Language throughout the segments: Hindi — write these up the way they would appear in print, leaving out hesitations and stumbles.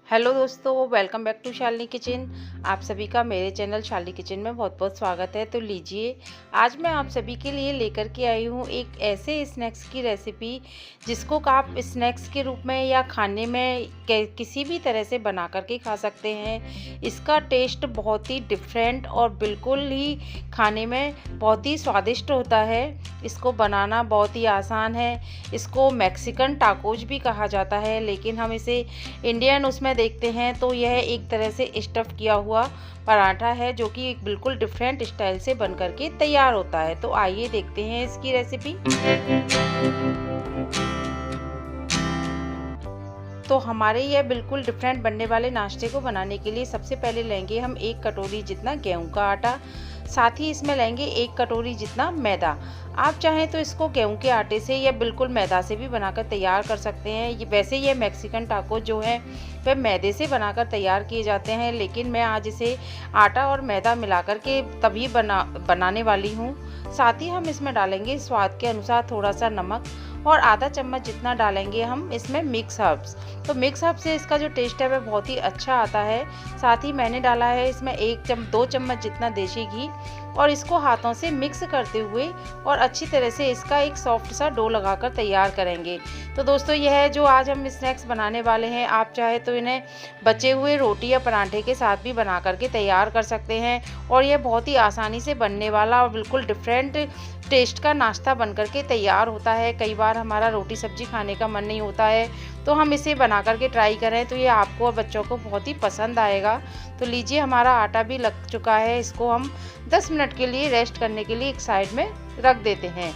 हेलो दोस्तों, welcome back to Shalini kitchen. आप सभी का मेरे चैनल शालिनी किचन में बहुत बहुत स्वागत है। तो लीजिए, आज मैं आप सभी के लिए लेकर के आई हूँ एक ऐसे स्नैक्स की रेसिपी जिसको आप स्नैक्स के रूप में या खाने में किसी भी तरह से बना करके खा सकते हैं। इसका टेस्ट बहुत ही डिफरेंट और बिल्कुल ही खाने में बहुत ही स्वादिष्ट होता है। इसको बनाना बहुत ही आसान है। इसको मैक्सिकन टाकोज भी कहा जाता है, लेकिन हम इसे इंडियन उसमें देखते हैं तो यह एक तरह से स्टफ़ किया हुआ पराठा है, जो कि एक बिल्कुल डिफरेंट स्टाइल से बन करके तैयार होता है। तो आइए देखते हैं इसकी रेसिपी। तो हमारे यह बिल्कुल डिफरेंट बनने वाले नाश्ते को बनाने के लिए सबसे पहले लेंगे हम 1 कटोरी जितना गेहूं का आटा। साथ ही इसमें लेंगे 1 कटोरी जितना मैदा। आप चाहें तो इसको गेहूं के आटे से या बिल्कुल मैदा से भी बनाकर तैयार कर सकते हैं। वैसे ये मैक्सिकन टाको जो है वह मैदे से बनाकर तैयार किए जाते हैं, लेकिन मैं आज इसे आटा और मैदा मिलाकर के तभी बनाने वाली हूँ। साथ ही हम इसमें डालेंगे स्वाद के अनुसार थोड़ा सा नमक और आधा चम्मच जितना डालेंगे हम इसमें मिक्स हर्ब्स। तो मिक्स हर्ब से इसका जो टेस्ट है वह बहुत ही अच्छा आता है। साथ ही मैंने डाला है इसमें 2 चम्मच जितना देसी घी और इसको हाथों से मिक्स करते हुए और अच्छी तरह से इसका एक सॉफ्ट सा डो लगाकर तैयार करेंगे। तो दोस्तों, यह है जो आज हम स्नैक्स बनाने वाले हैं। आप चाहे तो इन्हें बचे हुए रोटी या पराठे के साथ भी बना करके तैयार कर सकते हैं और यह बहुत ही आसानी से बनने वाला और बिल्कुल डिफरेंट टेस्ट का नाश्ता बन करके तैयार होता है। कई बार हमारा रोटी सब्जी खाने का मन नहीं होता है, तो हम इसे बना करके ट्राई करें तो ये आपको और बच्चों को बहुत ही पसंद आएगा। तो लीजिए, हमारा आटा भी लग चुका है। इसको हम 10 मिनट के लिए रेस्ट करने के लिए एक साइड में रख देते हैं।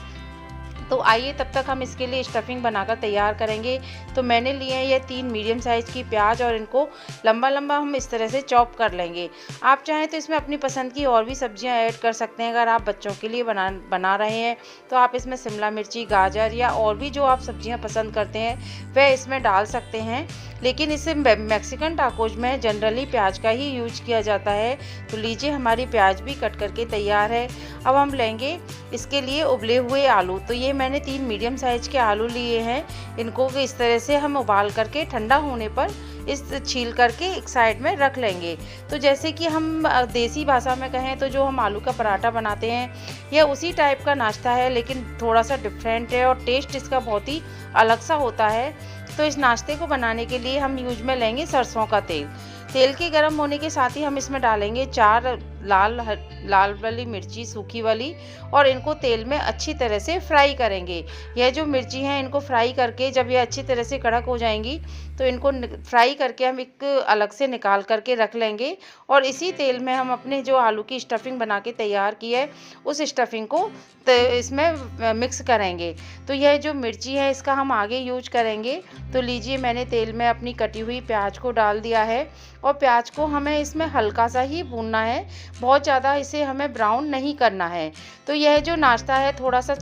तो आइए तब तक हम इसके लिए स्टफिंग बनाकर तैयार करेंगे। तो मैंने लिए हैं ये 3 मीडियम साइज़ की प्याज और इनको लंबा लंबा हम इस तरह से चॉप कर लेंगे। आप चाहें तो इसमें अपनी पसंद की और भी सब्जियां ऐड कर सकते हैं। अगर आप बच्चों के लिए बना रहे हैं तो आप इसमें शिमला मिर्ची, गाजर या और भी जो आप सब्जियां पसंद करते हैं वह इसमें डाल सकते हैं, लेकिन इसे मैक्सिकन टाकोज में जनरली प्याज का ही यूज किया जाता है। तो लीजिए, हमारी प्याज भी कट करके तैयार है। अब हम लेंगे इसके लिए उबले हुए आलू। तो ये मैंने 3 मीडियम साइज के आलू लिए हैं। इनको इस तरह से हम उबाल करके ठंडा होने पर इस छील करके एक साइड में रख लेंगे। तो जैसे कि हम देसी भाषा में कहें तो जो हम आलू का पराठा बनाते हैं, यह उसी टाइप का नाश्ता है, लेकिन थोड़ा सा डिफरेंट है और टेस्ट इसका बहुत ही अलग सा होता है। तो इस नाश्ते को बनाने के लिए हम यूज में लेंगे सरसों का तेल। तेल के गर्म होने के साथ ही हम इसमें डालेंगे 4 लाल वाली मिर्ची, सूखी वाली, और इनको तेल में अच्छी तरह से फ्राई करेंगे। यह जो मिर्ची हैं इनको फ्राई करके जब ये अच्छी तरह से कड़क हो जाएंगी तो इनको फ्राई करके हम एक अलग से निकाल करके रख लेंगे और इसी तेल में हम अपने जो आलू की स्टफिंग बना के तैयार की है उस स्टफिंग को इसमें मिक्स करेंगे। तो यह जो मिर्ची है इसका हम आगे यूज करेंगे। तो लीजिए, मैंने तेल में अपनी कटी हुई प्याज को डाल दिया है और प्याज को हमें इसमें हल्का सा ही भूनना है, बहुत ज़्यादा इसे हमें ब्राउन नहीं करना है। तो यह जो नाश्ता है थोड़ा सा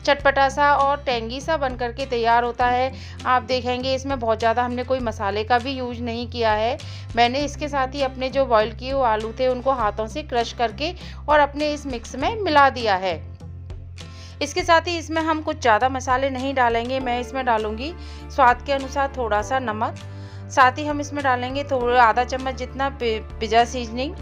चटपटा सा और टेंगी सा बन करके तैयार होता है। आप देखेंगे इसमें बहुत ज़्यादा हमने कोई मसाले का भी यूज नहीं किया है। मैंने इसके साथ ही अपने जो बॉईल किए हुए आलू थे उनको हाथों से क्रश करके और अपने इस मिक्स में मिला दिया है। इसके साथ ही इसमें हम कुछ ज़्यादा मसाले नहीं डालेंगे। मैं इसमें डालूंगी स्वाद के अनुसार थोड़ा सा नमक। साथ ही हम इसमें डालेंगे थोड़ा आधा चम्मच जितना पिज़्ज़ा सीजनिंग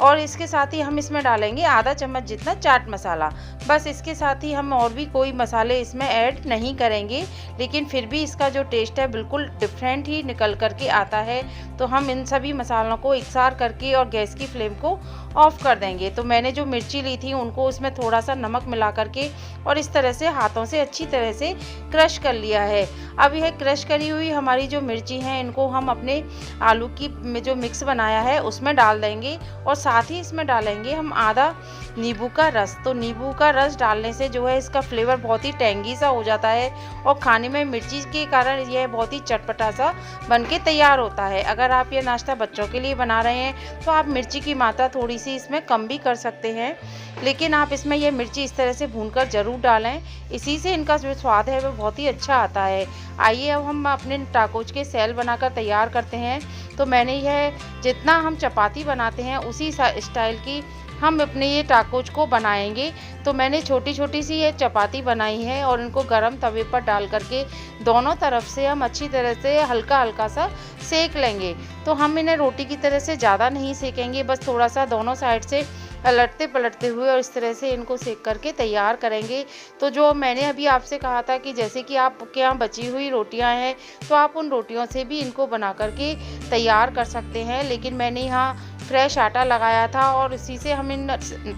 और इसके साथ ही हम इसमें डालेंगे आधा चम्मच जितना चाट मसाला। बस इसके साथ ही हम और भी कोई मसाले इसमें ऐड नहीं करेंगे, लेकिन फिर भी इसका जो टेस्ट है बिल्कुल डिफरेंट ही निकल करके आता है। तो हम इन सभी मसालों को एकसार करके और गैस की फ्लेम को ऑफ कर देंगे। तो मैंने जो मिर्ची ली थी उनको उसमें थोड़ा सा नमक मिला करके और इस तरह से हाथों से अच्छी तरह से क्रश कर लिया है। अब यह क्रश करी हुई हमारी जो मिर्ची हैं इनको हम अपने आलू की जो मिक्स बनाया है उसमें डाल देंगे और साथ ही इसमें डालेंगे हम आधा नींबू का रस। तो नींबू का रस डालने से जो है इसका फ्लेवर बहुत ही टेंगी सा हो जाता है और खाने में मिर्ची के कारण यह बहुत ही चटपटा सा बन के तैयार होता है। अगर आप ये नाश्ता बच्चों के लिए बना रहे हैं तो आप मिर्ची की मात्रा थोड़ी सी इसमें कम भी कर सकते हैं, लेकिन आप इसमें यह मिर्ची इस तरह से भूनकर ज़रूर डालें। इसी से इनका जो स्वाद है वो बहुत ही अच्छा आता है। आइए अब हम अपने टाकोज के सेल बनाकर तैयार करते हैं। तो मैंने यह जितना हम चपाती बनाते हैं उसी स्टाइल की हम अपने ये टाकोज को बनाएंगे। तो मैंने छोटी छोटी सी ये चपाती बनाई है और इनको गरम तवे पर डाल करके दोनों तरफ से हम अच्छी तरह से हल्का हल्का सा सेक लेंगे। तो हम इन्हें रोटी की तरह से ज़्यादा नहीं सेकेंगे, बस थोड़ा सा दोनों साइड से पलटते पलटते हुए और इस तरह से इनको सेक करके तैयार करेंगे। तो जो मैंने अभी आपसे कहा था कि जैसे कि आपके यहाँ बची हुई रोटियां हैं तो आप उन रोटियों से भी इनको बना करके तैयार कर सकते हैं, लेकिन मैंने यहाँ फ्रेश आटा लगाया था और इसी से हम इन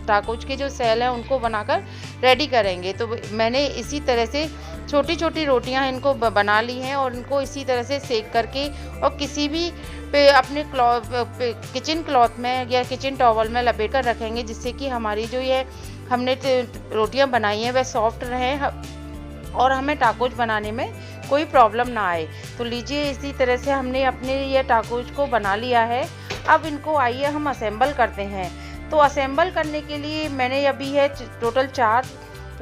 टाकोज के जो सेल हैं उनको बनाकर रेडी करेंगे। तो मैंने इसी तरह से छोटी छोटी रोटियां इनको बना ली हैं और इनको इसी तरह से सेक करके और किसी भी पे अपने किचन क्लॉथ में या किचन टॉवल में लपेट कर रखेंगे, जिससे कि हमारी जो ये हमने रोटियां बनाई हैं वह सॉफ्ट रहें और हमें टाकोज बनाने में कोई प्रॉब्लम ना आए। तो लीजिए इसी तरह से हमने अपने ये टाकोज को बना लिया है। अब इनको आइए हम असेंबल करते हैं। तो असेंबल करने के लिए मैंने अभी है टोटल 4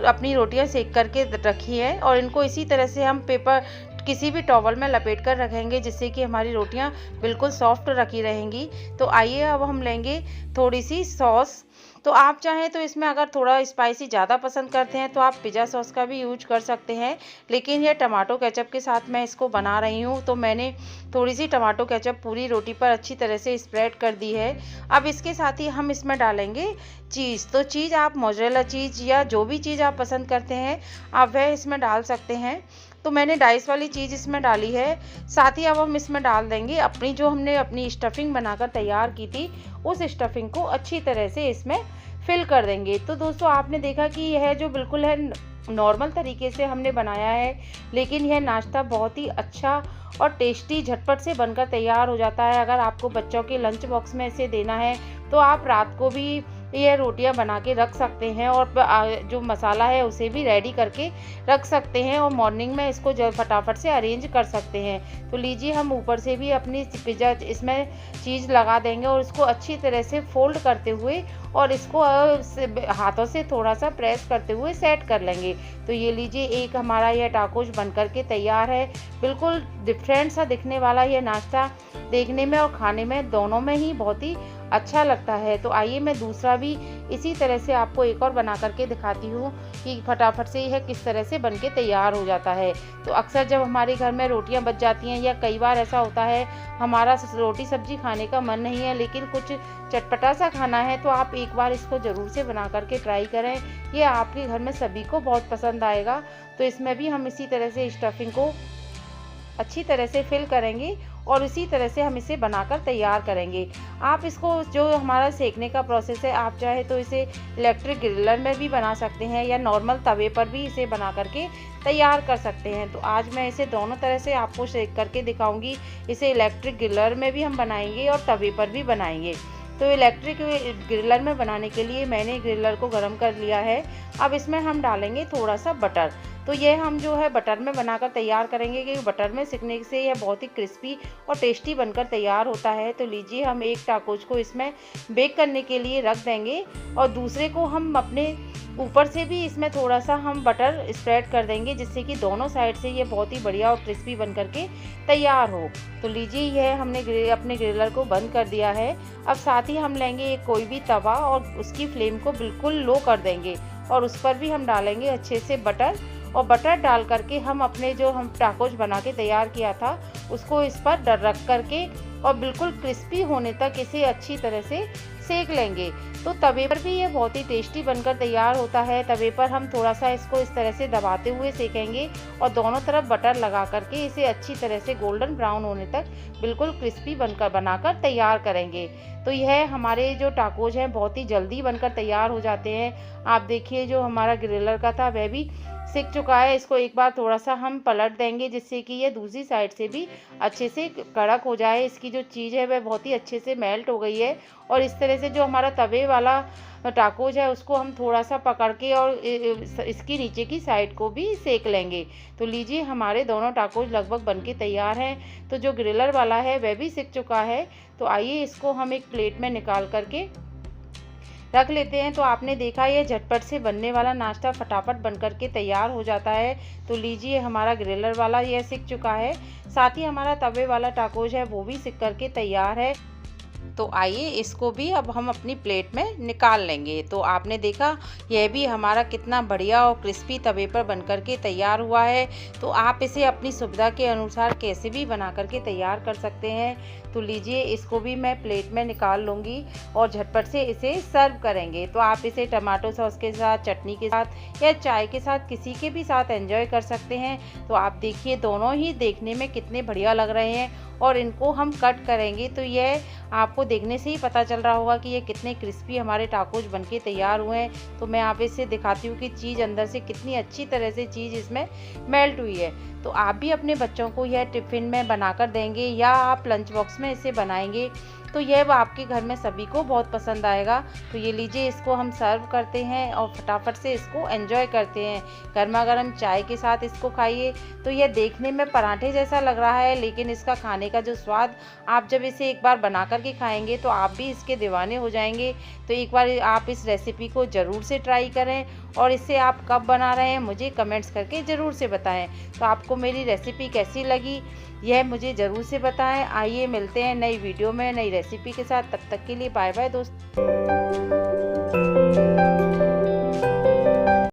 अपनी रोटियां सेक करके रखी हैं और इनको इसी तरह से हम पेपर किसी भी टॉवल में लपेट कर रखेंगे, जिससे कि हमारी रोटियां बिल्कुल सॉफ्ट रखी रहेंगी। तो आइए अब हम लेंगे थोड़ी सी सॉस। तो आप चाहें तो इसमें अगर थोड़ा स्पाइसी ज़्यादा पसंद करते हैं तो आप पिज़्ज़ा सॉस का भी यूज कर सकते हैं, लेकिन ये टमाटो केचप के साथ मैं इसको बना रही हूँ। तो मैंने थोड़ी सी टमाटो केचप पूरी रोटी पर अच्छी तरह से स्प्रेड कर दी है। अब इसके साथ ही हम इसमें डालेंगे चीज़। तो चीज़ आप मोज़रेला चीज़ या जो भी चीज़ आप पसंद करते हैं आप वह इसमें डाल सकते हैं। तो मैंने डाइस वाली चीज़ इसमें डाली है। साथ ही अब हम इसमें डाल देंगे हमने अपनी स्टफिंग बनाकर तैयार की थी, उस स्टफिंग को अच्छी तरह से इसमें फिल कर देंगे। तो दोस्तों आपने देखा कि यह जो बिल्कुल है नॉर्मल तरीके से हमने बनाया है, लेकिन यह नाश्ता बहुत ही अच्छा और टेस्टी झटपट से बनकर तैयार हो जाता है। अगर आपको बच्चों के लंच बॉक्स में इसे देना है तो आप रात को भी ये रोटियां बना के रख सकते हैं और जो मसाला है उसे भी रेडी करके रख सकते हैं और मॉर्निंग में इसको फटाफट से अरेंज कर सकते हैं। तो लीजिए हम ऊपर से भी अपनी पिज़्ज़ा इसमें चीज़ लगा देंगे और इसको अच्छी तरह से फोल्ड करते हुए और इसको हाथों से थोड़ा सा प्रेस करते हुए सेट कर लेंगे। तो ये लीजिए एक हमारा यह टाकोज बन करके तैयार है। बिल्कुल डिफरेंट सा दिखने वाला यह नाश्ता देखने में और खाने में दोनों में ही बहुत ही अच्छा लगता है। तो आइए मैं दूसरा भी इसी तरह से आपको एक और बना करके दिखाती हूँ कि फटाफट से यह किस तरह से बनके तैयार हो जाता है। तो अक्सर जब हमारे घर में रोटियां बच जाती हैं या कई बार ऐसा होता है हमारा रोटी सब्जी खाने का मन नहीं है लेकिन कुछ चटपटा सा खाना है, तो आप एक बार इसको ज़रूर से बना करके ट्राई करें। ये आपके घर में सभी को बहुत पसंद आएगा। तो इसमें भी हम इसी तरह से स्टफिंग को अच्छी तरह से फिल करेंगे और इसी तरह से हम इसे बनाकर तैयार करेंगे। आप इसको जो हमारा सेकने का प्रोसेस है, आप चाहे तो इसे इलेक्ट्रिक ग्रिलर में भी बना सकते हैं या नॉर्मल तवे पर भी इसे बना करके तैयार कर सकते हैं। तो आज मैं इसे दोनों तरह से आपको सेक करके दिखाऊंगी। इसे इलेक्ट्रिक ग्रिलर में भी हम बनाएंगे और तवे पर भी बनाएंगे। तो इलेक्ट्रिक ग्रिलर में बनाने के लिए मैंने ग्रिलर को गर्म कर लिया है। अब इसमें हम डालेंगे थोड़ा सा बटर। तो ये हम जो है बटर में बनाकर तैयार करेंगे, क्योंकि बटर में सिकने से यह बहुत ही क्रिस्पी और टेस्टी बनकर तैयार होता है। तो लीजिए हम एक टाकोज को इसमें बेक करने के लिए रख देंगे और दूसरे को हम अपने ऊपर से भी इसमें थोड़ा सा हम बटर स्प्रेड कर देंगे, जिससे कि दोनों साइड से ये बहुत ही बढ़िया और क्रिस्पी बन करके तैयार हो। तो लीजिए यह हमने अपने ग्रिलर को बंद कर दिया है। अब साथ ही हम लेंगे कोई भी तवा और उसकी फ्लेम को बिल्कुल लो कर देंगे और उस पर भी हम डालेंगे अच्छे से बटर। और बटर डाल करके हम अपने जो हम टाकोज बना के तैयार किया था उसको इस पर रख करके और बिल्कुल क्रिस्पी होने तक इसे अच्छी तरह से सेक लेंगे। तो तवे पर भी ये बहुत ही टेस्टी बनकर तैयार होता है। तवे पर हम थोड़ा सा इसको इस तरह से दबाते हुए सेकेंगे और दोनों तरफ बटर लगा करके इसे अच्छी तरह से गोल्डन ब्राउन होने तक बिल्कुल क्रिस्पी बनाकर तैयार करेंगे। तो यह हमारे जो टाकोज हैं बहुत ही जल्दी बनकर तैयार हो जाते हैं। आप देखिए जो हमारा ग्रिलर का था वह भी सिक चुका है। इसको एक बार थोड़ा सा हम पलट देंगे, जिससे कि ये दूसरी साइड से भी अच्छे से कड़क हो जाए। इसकी जो चीज़ है वह बहुत ही अच्छे से मेल्ट हो गई है। और इस तरह से जो हमारा तवे वाला टाकोज है उसको हम थोड़ा सा पकड़ के और इसकी नीचे की साइड को भी सेक लेंगे। तो लीजिए हमारे दोनों टाकोज लगभग बनके तैयार हैं। तो जो ग्रिलर वाला है वह भी सिक चुका है। तो आइए इसको हम एक प्लेट में निकाल करके रख लेते हैं। तो आपने देखा ये झटपट से बनने वाला नाश्ता फटाफट बनकर के तैयार हो जाता है। तो लीजिए हमारा ग्रिलर वाला यह सिक चुका है, साथ ही हमारा तवे वाला टाकोज है वो भी सिक करके तैयार है। तो आइए इसको भी अब हम अपनी प्लेट में निकाल लेंगे। तो आपने देखा यह भी हमारा कितना बढ़िया और क्रिस्पी तवे पर बनकर के तैयार हुआ है। तो आप इसे अपनी सुविधा के अनुसार कैसे भी बना करके तैयार कर सकते हैं। तो लीजिए इसको भी मैं प्लेट में निकाल लूँगी और झटपट से इसे सर्व करेंगे। तो आप इसे टमाटो सॉस के साथ, चटनी के साथ या चाय के साथ किसी के भी साथ एंजॉय कर सकते हैं। तो आप देखिए दोनों ही देखने में कितने बढ़िया लग रहे हैं और इनको हम कट करेंगे तो यह आपको देखने से ही पता चल रहा होगा कि ये कितने क्रिस्पी हमारे टाकोज बनके तैयार हुए हैं। तो मैं आप इससे दिखाती हूँ कि चीज़ अंदर से कितनी अच्छी तरह से चीज़ इसमें मेल्ट हुई है। तो आप भी अपने बच्चों को यह टिफ़िन में बनाकर देंगे या आप लंच बॉक्स में इसे बनाएंगे तो यह आपके घर में सभी को बहुत पसंद आएगा। तो ये लीजिए इसको हम सर्व करते हैं और फटाफट से इसको एंजॉय करते हैं। गर्मा गर्म चाय के साथ इसको खाइए। तो यह देखने में पराठे जैसा लग रहा है लेकिन इसका खाने का जो स्वाद, आप जब इसे एक बार बना कर के खाएंगे तो आप भी इसके दीवाने हो जाएंगे। तो एक बार आप इस रेसिपी को ज़रूर से ट्राई करें और इसे आप कब बना रहे हैं मुझे कमेंट्स करके ज़रूर से बताएं। तो आपको मेरी रेसिपी कैसी लगी यह मुझे ज़रूर से बताएं। आइए मिलते हैं नई वीडियो में नई रेसिपी के साथ। तब तक के लिए बाय बाय दोस्तों।